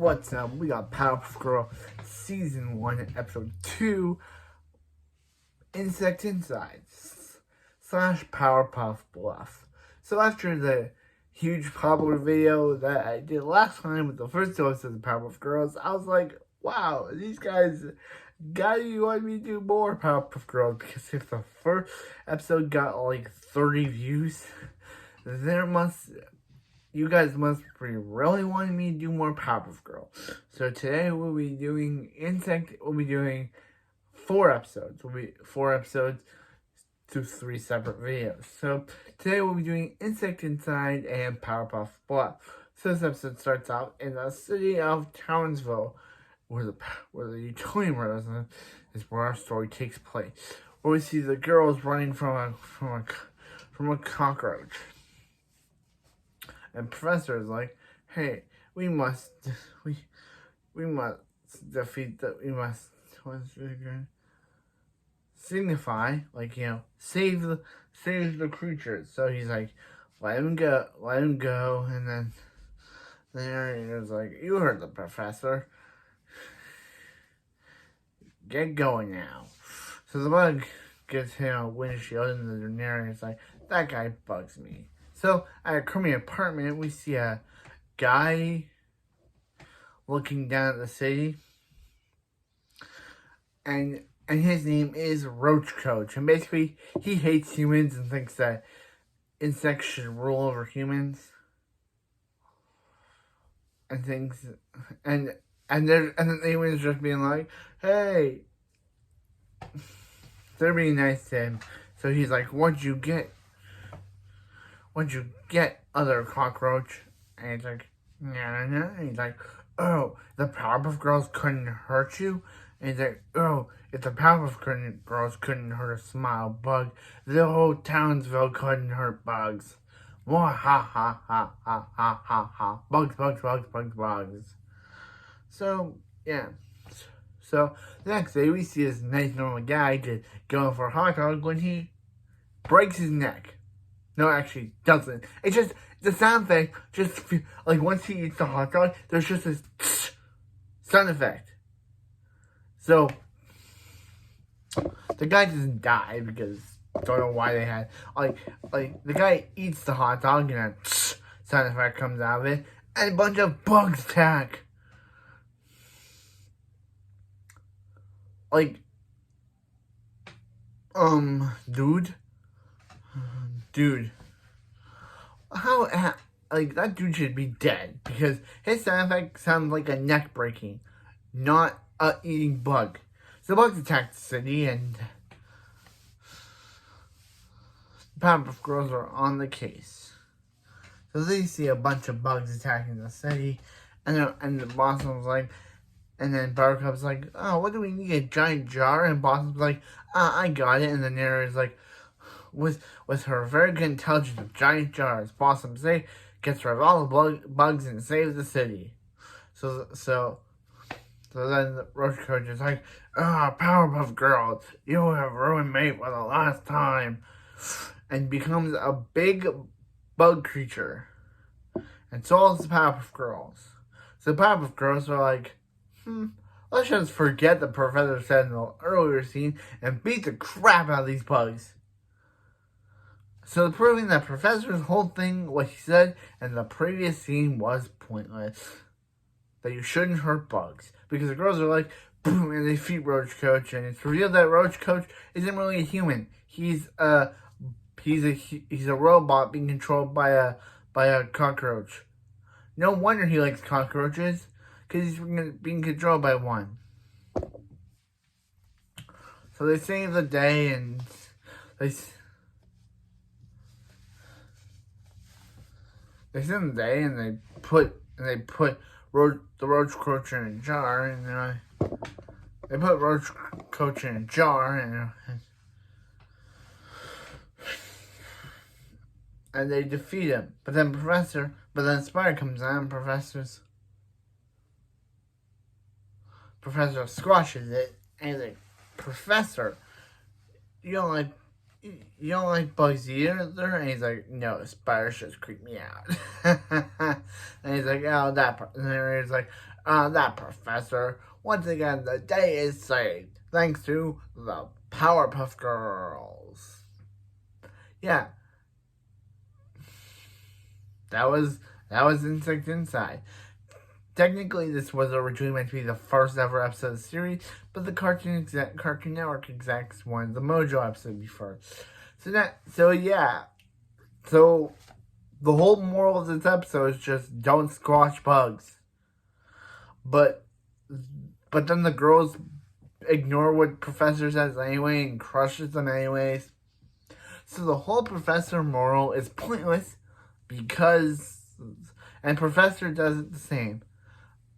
What's up? We got Powerpuff Girl Season 1, Episode 2, Insect Inside / Powerpuff Bluff. So after the huge popular video that I did last time with the first two episodes of Powerpuff Girls, I was like, wow, these guys gotta want me to do more Powerpuff Girls, because if the first episode got like 30 views, you guys must be really wanting me to do more Powerpuff Girl. So today we'll be doing we'll be doing 4 episodes. We'll be 4 episodes to 3 separate videos. So today we'll be doing Insect Inside and Powerpuff Bluff. So this episode starts out in the city of Townsville, where the utility resident is where our story takes place. Where we see the girls running from a cockroach. And Professor is like, hey, we must signify, like, save the creatures. So he's like, let him go, and then the narrator's like, you heard the professor. Get going now. So the bug gets him a windshield, and the narrator's like, that guy bugs me. So, at a crummy apartment, we see a guy looking down at the city. And his name is Roach Coach. And basically, he hates humans and thinks that insects should rule over humans. And things. And the humans just being like, hey. They're being nice to him. So he's like, what'd you get, other cockroach? And he's like, nah. And he's like, oh, the Powerpuff Girls couldn't hurt you? And he's like, oh, if the Powerpuff Girls couldn't hurt a smile bug, the whole Townsville couldn't hurt bugs. Wah, ha, ha, ha, ha, ha, ha, ha. Bugs. So, yeah. So, the next day, we see this nice normal guy just going for a hot dog when he breaks his neck. No, actually, doesn't. It's just, the sound effect, like, once he eats the hot dog, there's just this sound effect. So, the guy doesn't die, because, don't know why they had, like, the guy eats the hot dog, and a sound effect comes out of it, and a bunch of bugs attack. Like, dude, how, like, that dude should be dead, because his sound effect sounds like a neck breaking, not a eating bug. So the bugs attack the city, and the Powerpuff Girls are on the case. So they see a bunch of bugs attacking the city, and the Blossom's like, and then Buttercup's like, oh, what do we need, a giant jar? And Blossom's like, I got it. And the narrator's like, with her very good intelligence of giant jars, Blossom gets rid of all the bugs and saves the city. So then the Roach Coach is like, Powerpuff Girls, you have ruined me for the last time. And becomes a big bug creature. And so is the Powerpuff Girls. So the Powerpuff Girls are like, let's just forget the professor said in the earlier scene and beat the crap out of these bugs. So proving that Professor's whole thing, what he said in the previous scene, was pointless. That you shouldn't hurt bugs. Because the girls are like, boom, and they defeat Roach Coach, and it's revealed that Roach Coach isn't really a human. He's a robot being controlled by a cockroach. No wonder he likes cockroaches, because he's being controlled by one. So they save the day, and they save the day, and they put the Roach Coach in a jar, and they put Roach Coach in a jar, and they defeat him. But then Spider comes out, and Professor squashes it, and he's like, Professor, you don't like bugs either? And he's like, no, spiders just creep me out. And Mary's like, oh, and Mary's like, that professor. Once again, the day is saved. Thanks to the Powerpuff Girls. Yeah. That was Insect Inside. Technically, this was originally meant to be the first ever episode of the series, but the Cartoon Network execs wanted the Mojo episode to be first. So the whole moral of this episode is just don't squash bugs. But then the girls ignore what Professor says anyway and crushes them anyways. So the whole Professor moral is pointless and Professor does it the same.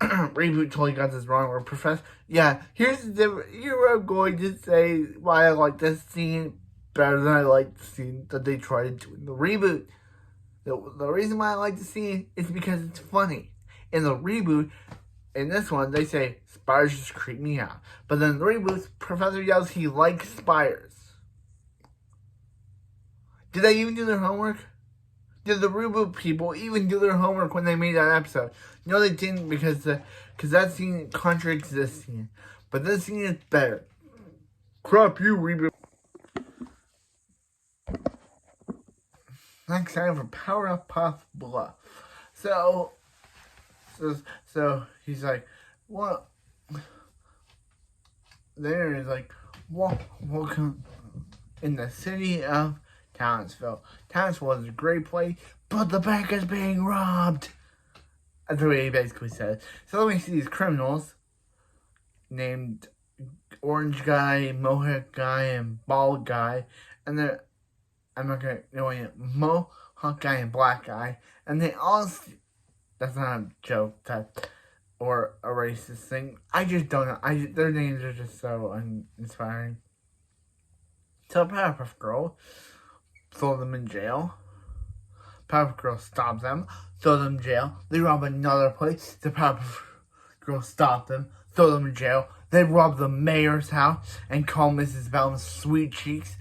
Reboot totally got this wrong. Where Professor, here's the difference. Here I'm going to say why I like this scene better than I like the scene that they tried to do in the reboot. The reason why I like the scene is because it's funny. In the reboot, in this one, they say spiders just creep me out. But then in the reboot, Professor yells he likes spiders. Did they even do their homework? Did the reboot people even do their homework when they made that episode? No, they didn't because that scene contradicts this scene. But this scene is better. Crap you, reboot. Next time for Powerpuff Bluff. So he's like, what? There is like, welcome in the city of Townsville. Townsville is a great place, but the bank is being robbed. That's what he basically said. So then we see these criminals named Orange Guy, Mohawk Guy, and Bald Guy. And they're, I'm not going to know it, Mohawk Guy and Black Guy. And they all, that's not a joke or a racist thing. I just don't know. Their names are just so uninspiring. So Powerpuff Girl throw them in jail. Powerpuff Girl stops them, throw them in jail. They rob another place. The Powerpuff Girl stop them, throw them in jail. They rob the mayor's house and call Mrs. Bellum sweet cheeks.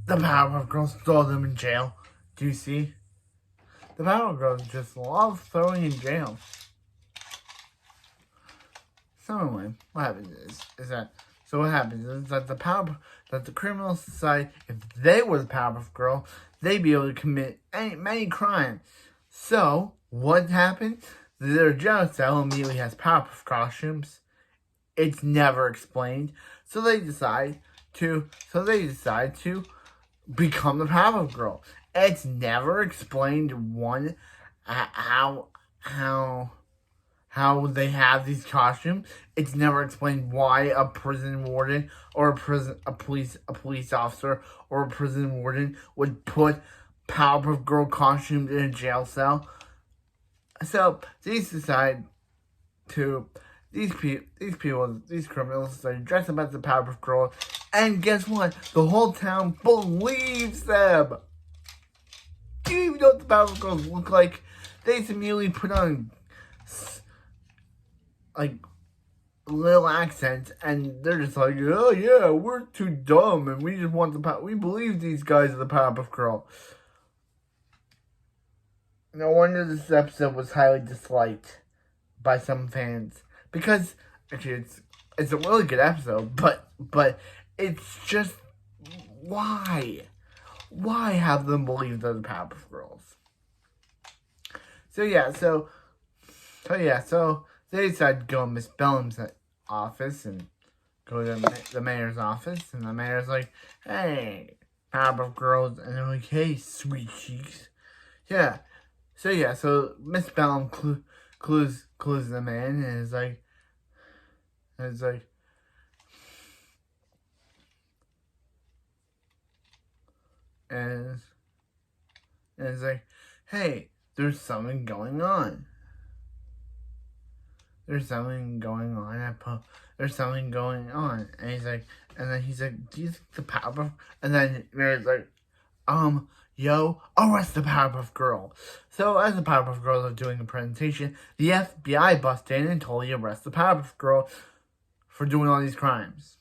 The Powerpuff Girls throw them in jail. Do you see? The Powerpuff Girls just love throwing in jail. So anyway, what happens is that the criminals decide if they were the Powerpuff Girl, they'd be able to commit many crimes. So what happened? Their jail cell immediately has Powerpuff costumes. It's never explained. So they decide to become the Powerpuff Girl. It's never explained how they have these costumes. It's never explained why a prison warden or a police officer or a prison warden would put Powerpuff Girl costumes in a jail cell. So these criminals decide to dress up as the Powerpuff Girl, and guess what? The whole town believes them. Do you even know what the Powerpuff Girls look like? They just immediately put on like little accents, and they're just like, oh yeah, we're too dumb, and we just want we believe these guys are the Powerpuff Girl. No wonder this episode was highly disliked by some fans, because actually it's a really good episode, but it's just why have them believe they're the Powerpuff Girls? So they decided to go to Miss Bellum's office and go to the mayor's office. And the mayor's like, hey, Powerpuff Girls. And they're like, hey, sweet cheeks. Yeah. So Miss Bellum clues them in and is like, hey, there's something going on. There's something going on. And he's like, do you think the Powerpuff? And then Mary's like, arrest the Powerpuff Girl. So as the Powerpuff Girls are doing a presentation, the FBI busts in and totally arrests the Powerpuff Girl for doing all these crimes.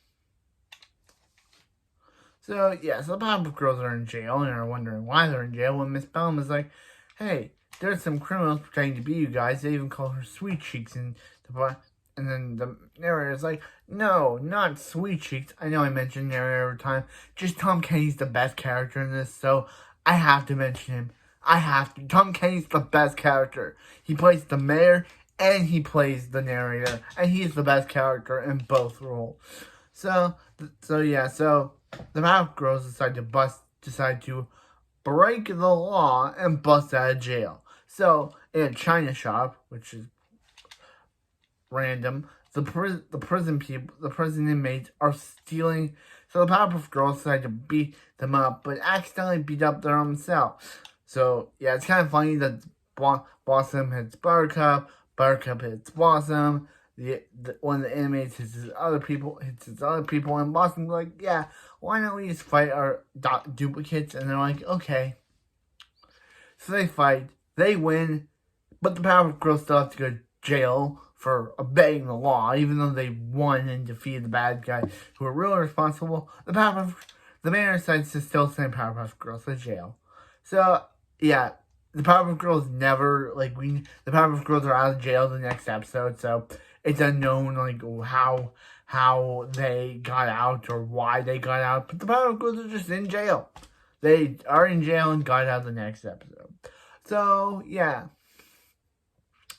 So the Powerpuff Girls are in jail and are wondering why they're in jail when Miss Bellum is like, hey, there's some criminals pretending to be you guys. They even call her Sweet Cheeks in the part. And then the narrator's like, no, not Sweet Cheeks. I know I mention narrator every time. Just Tom Kenny's the best character in this, so I have to mention him. I have to. Tom Kenny's the best character. He plays the mayor and he plays the narrator. And he's the best character in both roles. So the Powerpuff Girls decide to break the law and bust out of jail. So, in a china shop, which is random, the prison inmates are stealing. So the Powerpuff Girls decide to beat them up, but accidentally beat up their own self. So yeah, it's kind of funny that Blossom hits Buttercup, Buttercup hits Blossom. One of the inmates hits his other people, and Blossom's like, yeah, why don't we just fight our duplicates? And they're like, okay. So they fight, they win, but the Powerpuff Girls still have to go to jail for obeying the law, even though they won and defeated the bad guy who were really responsible. The mayor decides to still send Powerpuff Girls to jail. So yeah, the Powerpuff Girls the Powerpuff Girls are out of jail in the next episode, so it's unknown how they got out or why they got out, but the Powerpuff Girls are just in jail. They are in jail and got out the next episode. So yeah,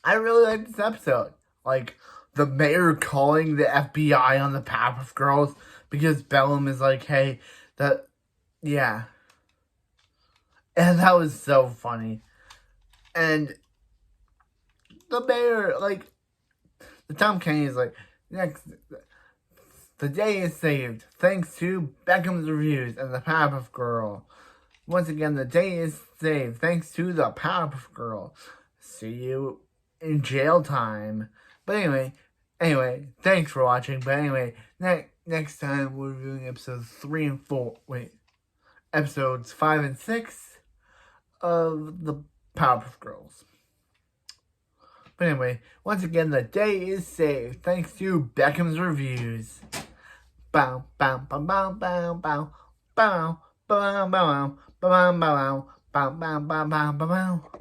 I really like this episode. Like, the mayor calling the FBI on the Powerpuff Girls because Bellum is like, hey, yeah. And that was so funny. And the mayor, the Tom Kenny is like, the day is saved thanks to Beckham's reviews and the Powerpuff Girl. Once again, the day is saved thanks to the Powerpuff Girl. See you in jail time. But anyway, thanks for watching. But anyway, next time we're reviewing episodes 3 and 4. Episodes 5 and 6 of the Powerpuff Girls. But anyway, once again, the day is saved thanks to Beckham's reviews. Bow, bow, bow, bow, bow, bow, bow, bow, bow, bow, bow, bow, bow, bow, bow, bow, bow, bow.